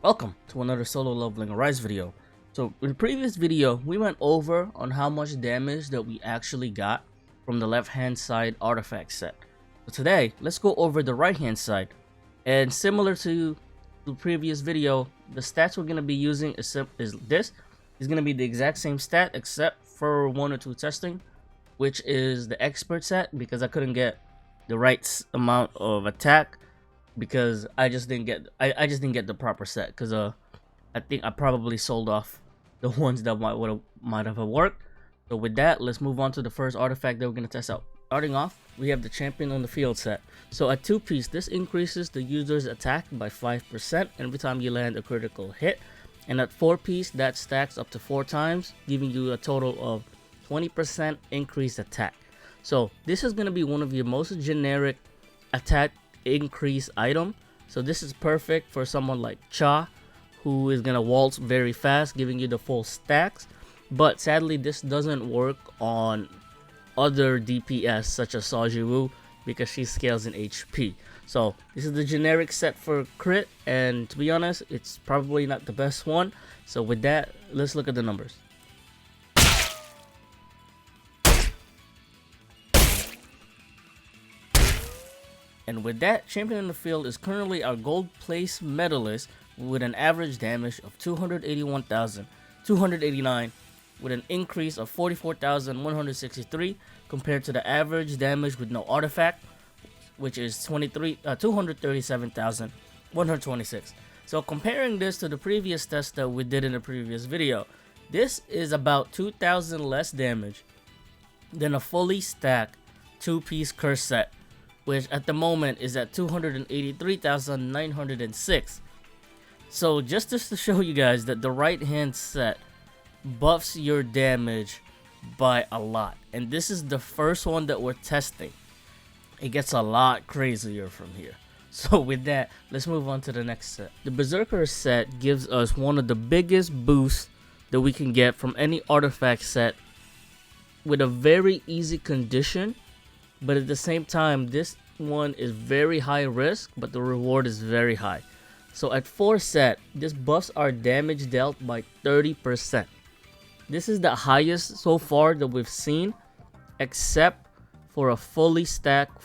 Welcome to another solo leveling arise video. So in the previous video we went over on how much damage that we actually got from the left hand side artifact set. So today let's go over the right hand side, and similar to the previous video, the stats we're going to be using is going to be the exact same stat except for one or two testing, which is the expert set, because I couldn't get the right amount of attack because I just didn't get the proper set, because I think I probably sold off the ones that might have worked. So with that, let's move on to the first artifact that we're gonna test out. Starting off, we have the champion on the field set. So at 2-piece, this increases the user's attack by 5% every time you land a critical hit, and at 4-piece, that stacks up to 4 times, giving you a total of 20% increased attack. So this is gonna be one of your most generic attack increase item. So this is perfect for someone like Cha, who is gonna waltz very fast, giving you the full stacks. But sadly, this doesn't work on other DPS such as Wu, because she scales in HP. So this is the generic set for crit, and to be honest, it's probably not the best one. So with that, let's look at the numbers. And with that, champion in the field is currently our gold place medalist with an average damage of 281,289, with an increase of 44,163 compared to the average damage with no artifact, which is 237,126. So comparing this to the previous test that we did in the previous video, this is about 2,000 less damage than a fully stacked 2-piece curse set, which at the moment is at 283,906. So just to show you guys that the right hand set buffs your damage by a lot, and this is the first one that we're testing. It gets a lot crazier from here. So with that, let's move on to the next set. The Berserker set gives us one of the biggest boosts that we can get from any artifact set with a very easy condition. But at the same time, this one is very high risk, but the reward is very high. So at 4 set, this buffs our damage dealt by 30%. This is the highest so far that we've seen, except for a fully stacked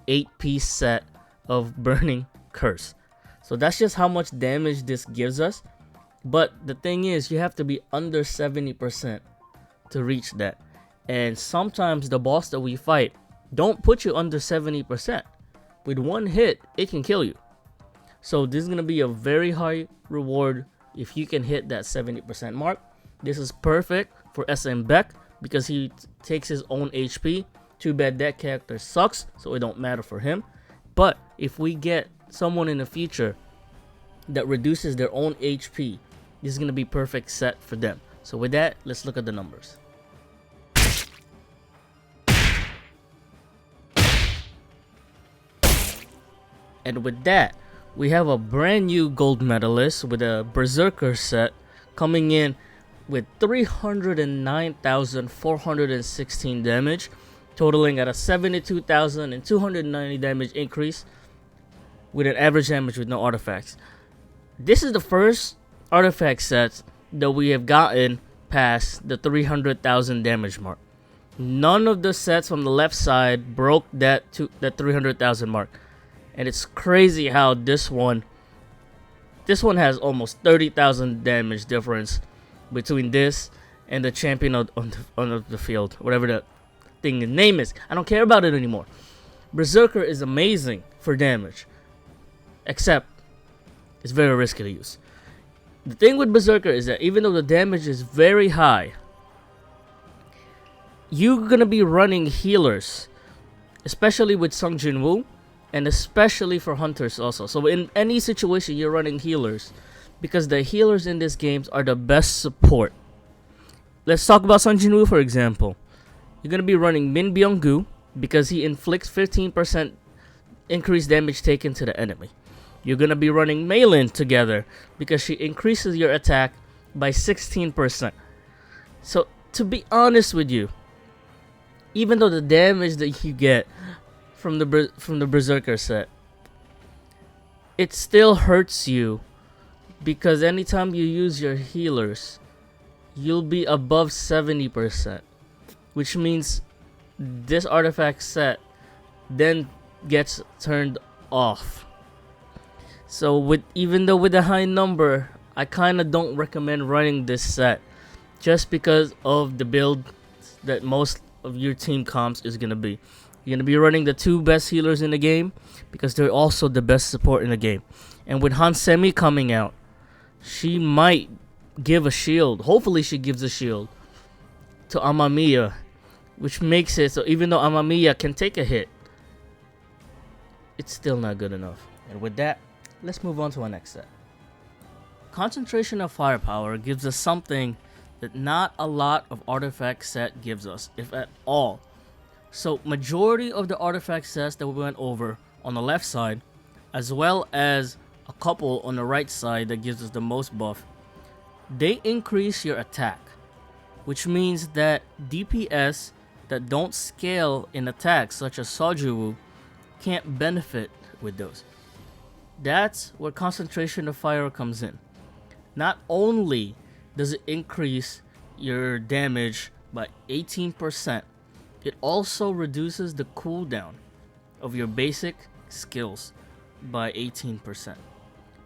8-piece set of Burning Curse. So that's just how much damage this gives us. But the thing is, you have to be under 70% to reach that. And sometimes the boss that we fight don't put you under 70%. With one hit, it can kill you. So this is going to be a very high reward if you can hit that 70% mark. This is perfect for SM Beck because he takes his own HP. Too bad that character sucks, so it don't matter for him. But if we get someone in the future that reduces their own HP, this is going to be perfect set for them. So with that, let's look at the numbers. And with that, we have a brand new gold medalist with a Berserker set coming in with 309,416 damage, totaling at a 72,290 damage increase with an average damage with no artifacts. This is the first artifact set that we have gotten past the 300,000 damage mark. None of the sets from the left side broke that 300,000 mark. And it's crazy how this one has almost 30,000 damage difference between this and the champion on the field, whatever the thing the name is. I don't care about it anymore. Berserker is amazing for damage, except it's very risky to use. The thing with Berserker is that even though the damage is very high, you're gonna be running healers, especially with Sung Jin Woo. And especially for hunters also. So in any situation, you're running healers, because the healers in this game are the best support. Let's talk about Sung Jin Woo, for example. You're going to be running Min Byung-gu because he inflicts 15% increased damage taken to the enemy. You're going to be running Maylin together because she increases your attack by 16%. So to be honest with you, even though the damage that you get from the Berserker set, it still hurts you because anytime you use your healers, you'll be above 70%, which means this artifact set then gets turned off. So even though with a high number, I kind of don't recommend running this set just because of the build that most of your team comps is going to be. You're going to be running the 2 best healers in the game because they're also the best support in the game. And with Hansemi coming out, she might give a shield. Hopefully she gives a shield to Amamiya, which makes it so even though Amamiya can take a hit, it's still not good enough. And with that, let's move on to our next set. Concentration of Firepower gives us something that not a lot of artifact set gives us, if at all. So majority of the artifact sets that we went over on the left side, as well as a couple on the right side that gives us the most buff, they increase your attack, which means that DPS that don't scale in attacks such as Sojuwu can't benefit with those. That's where Concentration of Fire comes in. Not only does it increase your damage by 18%, it also reduces the cooldown of your basic skills by 18%,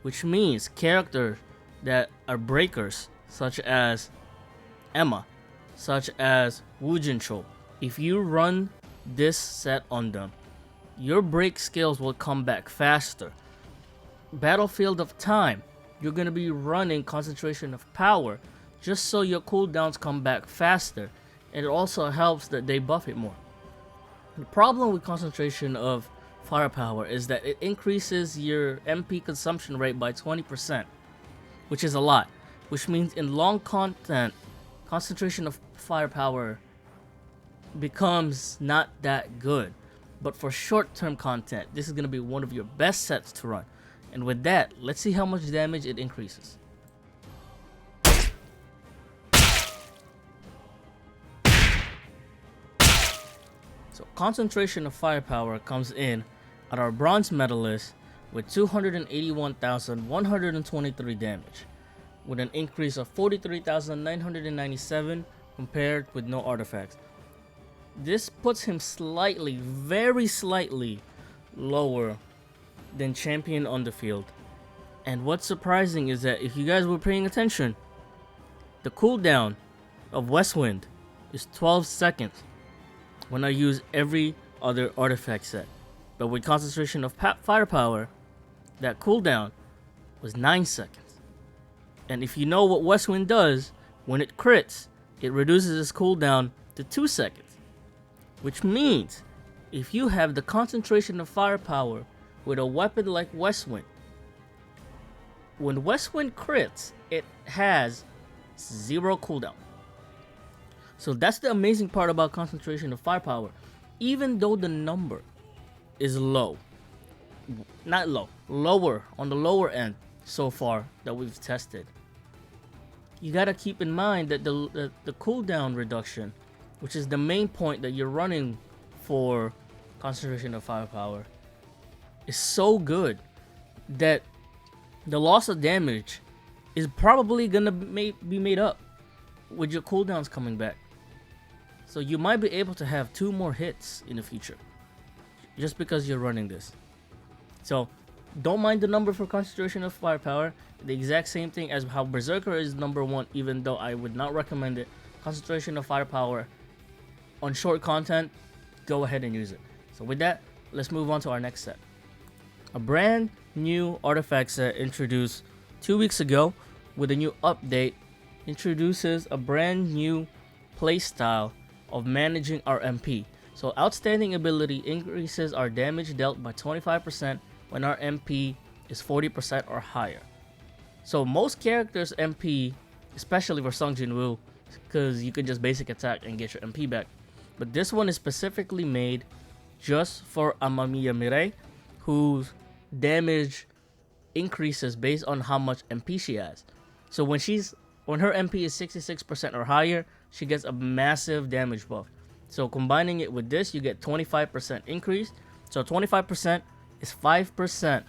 which means characters that are breakers such as Emma, such as Wu Jinchou, if you run this set on them, your break skills will come back faster. Battlefield of Time, you're going to be running Concentration of Power just so your cooldowns come back faster, and it also helps that they buff it more. The problem with Concentration of Firepower is that it increases your MP consumption rate by 20%, which is a lot, which means in long content, Concentration of Firepower becomes not that good. But for short-term content, this is going to be one of your best sets to run. And with that, let's see how much damage it increases. So Concentration of Firepower comes in at our bronze medalist with 281,123 damage, with an increase of 43,997 compared with no artifacts. This puts him slightly, very slightly lower than Champion on the field. And what's surprising is that if you guys were paying attention, the cooldown of Westwind is 12 seconds when I use every other artifact set. But with Concentration of Firepower, that cooldown was 9 seconds. And if you know what Westwind does, when it crits, it reduces its cooldown to 2 seconds. Which means, if you have the Concentration of Firepower with a weapon like Westwind, when Westwind crits, it has 0 cooldown. So that's the amazing part about Concentration of Firepower. Even though the number is low, not low, lower, on the lower end so far that we've tested, you gotta keep in mind that the cooldown reduction, which is the main point that you're running for Concentration of Firepower, is so good that the loss of damage is probably gonna be made up with your cooldowns coming back. So you might be able to have 2 more hits in the future just because you're running this. So don't mind the number for Concentration of Firepower. The exact same thing as how Berserker is number 1, even though I would not recommend it. Concentration of Firepower on short content, go ahead and use it. So with that, let's move on to our next set. A brand new artifact set introduced 2 weeks ago with a new update introduces a brand new playstyle of managing our MP. So outstanding ability increases our damage dealt by 25% when our MP is 40% or higher. So most characters MP, especially for Sung Jin Woo, because you can just basic attack and get your MP back. But this one is specifically made just for Amamiya Mirai, whose damage increases based on how much MP she has. So when her MP is 66% or higher, she gets a massive damage buff. So combining it with this, you get 25% increase. So 25% is 5%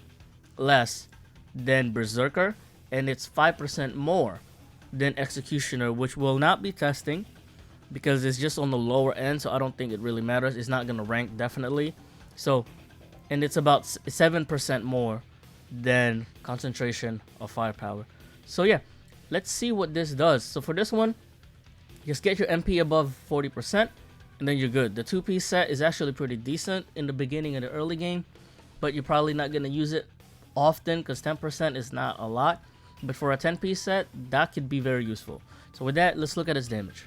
less than Berserker and it's 5% more than Executioner, which will not be testing because it's just on the lower end, so I don't think it really matters. It's not gonna rank definitely. So, and it's about 7% more than Concentration of Firepower. So yeah, let's see what this does. So for this one, just get your MP above 40%, and then you're good. The 2-piece set is actually pretty decent in the beginning of the early game, but you're probably not gonna use it often because 10% is not a lot. But for a 10-piece set, that could be very useful. So with that, let's look at its damage.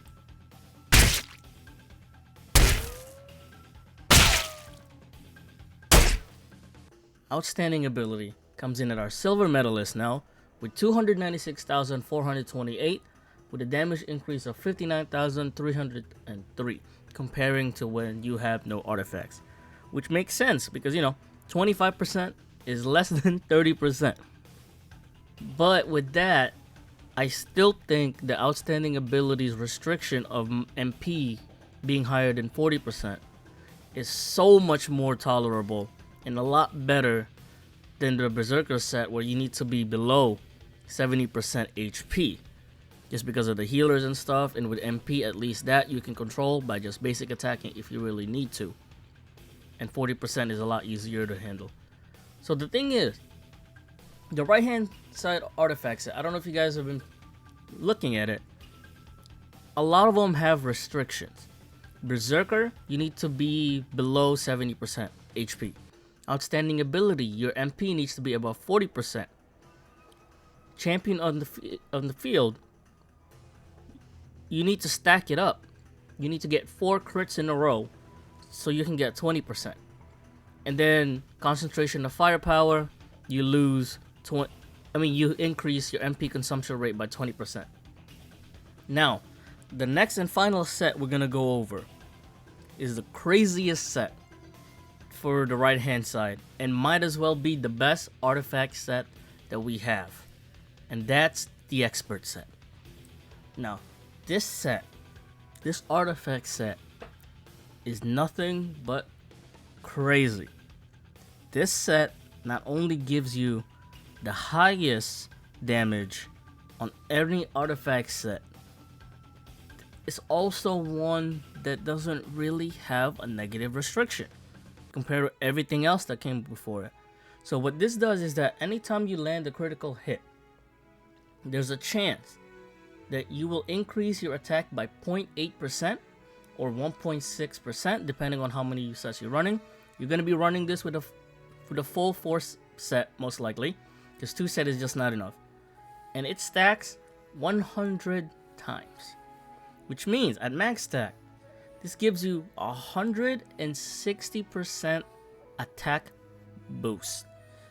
Outstanding ability comes in at our silver medalist now with 296,428 with a damage increase of 59,303 comparing to when you have no artifacts, which makes sense because 25% is less than 30%. But with that, I still think the outstanding abilities restriction of MP being higher than 40% is so much more tolerable and a lot better than the Berserker set where you need to be below 70% HP just because of the healers and stuff. And with MP, at least that you can control by just basic attacking if you really need to, and 40% is a lot easier to handle. So the thing is, the right hand side artifacts, I don't know if you guys have been looking at it, a lot of them have restrictions. Berserker, you need to be below 70% HP. Outstanding ability, your MP needs to be above 40%. Champion on the field, you need to stack it up. You need to get 4 crits in a row so you can get 20%. And then Concentration of Firepower, you lose you increase your MP consumption rate by 20%. Now, the next and final set we're gonna go over is the craziest set for the right hand side and might as well be the best artifact set that we have, and that's the Expert set. Now, this artifact set is nothing but crazy. This set not only gives you the highest damage on any artifact set, it's also one that doesn't really have a negative restriction compared to everything else that came before it. So what this does is that anytime you land a critical hit, there's a chance that you will increase your attack by 0.8% or 1.6% depending on how many sets you're running. You're going to be running this with a full force set most likely, because 2 set is just not enough. And it stacks 100 times, which means at max stack, this gives you 160% attack boost.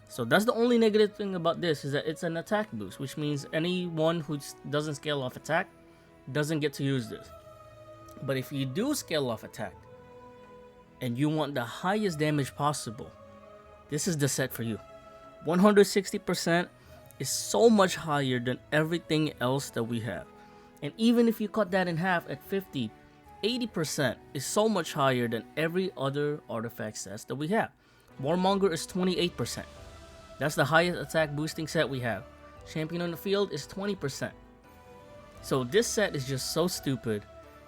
So that's the only negative thing about this, is that it's an attack boost, which means anyone who doesn't scale off attack doesn't get to use this. But if you do scale off attack and you want the highest damage possible, this is the set for you. 160% is so much higher than everything else that we have. And even if you cut that in half at 50, 80% is so much higher than every other artifact sets that we have. Warmonger is 28%. That's the highest attack boosting set we have. Champion on the field is 20%. So this set is just so stupid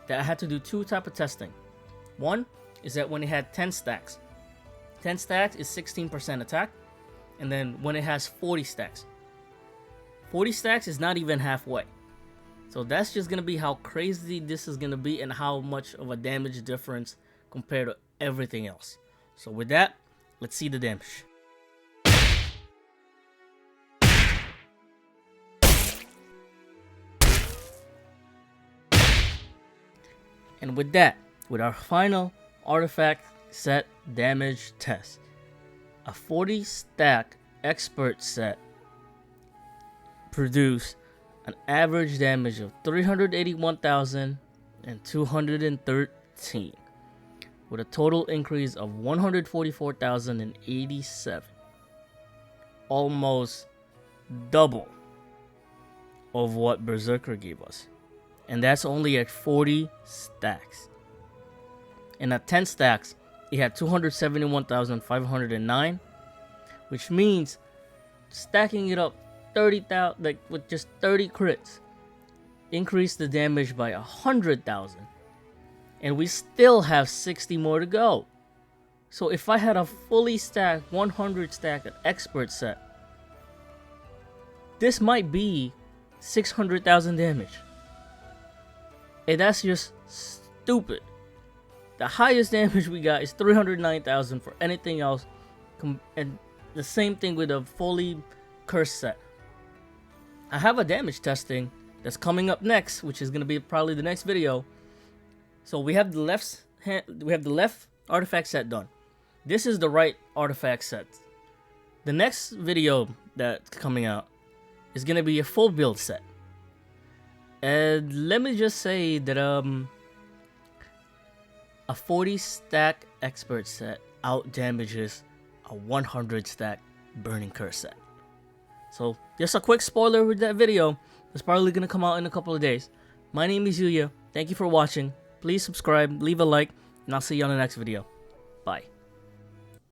that I had to do 2 types of testing. One is that when it had 10 stacks. 10 stacks is 16% attack. And then when it has 40 stacks. 40 stacks is not even halfway. So that's just going to be how crazy this is going to be and how much of a damage difference compared to everything else. So with that, let's see the damage. And with that, with our final artifact set damage test, a 40 stack expert set produced an average damage of 381,213 with a total increase of 144,087, almost double of what Berserker gave us, and that's only at 40 stacks. And at 10 stacks, it had 271,509, which means stacking it up 30,000, like with just 30 crits, increase the damage by 100,000, and we still have 60 more to go. So if I had a fully stacked 100 stack expert set, this might be 600,000 damage, and that's just stupid. The highest damage we got is 309,000 for anything else, and the same thing with a fully cursed set. I have a damage testing that's coming up next, which is gonna be probably the next video. So we have the left artifact set done. This is the right artifact set. The next video that's coming out is gonna be a full build set. And let me just say that a 40 stack expert set out damages a 100 stack burning curse set. So just a quick spoiler with that video. It's probably gonna come out in a couple of days. My name is Yuya. Thank you for watching. Please subscribe, leave a like, and I'll see you on the next video. Bye.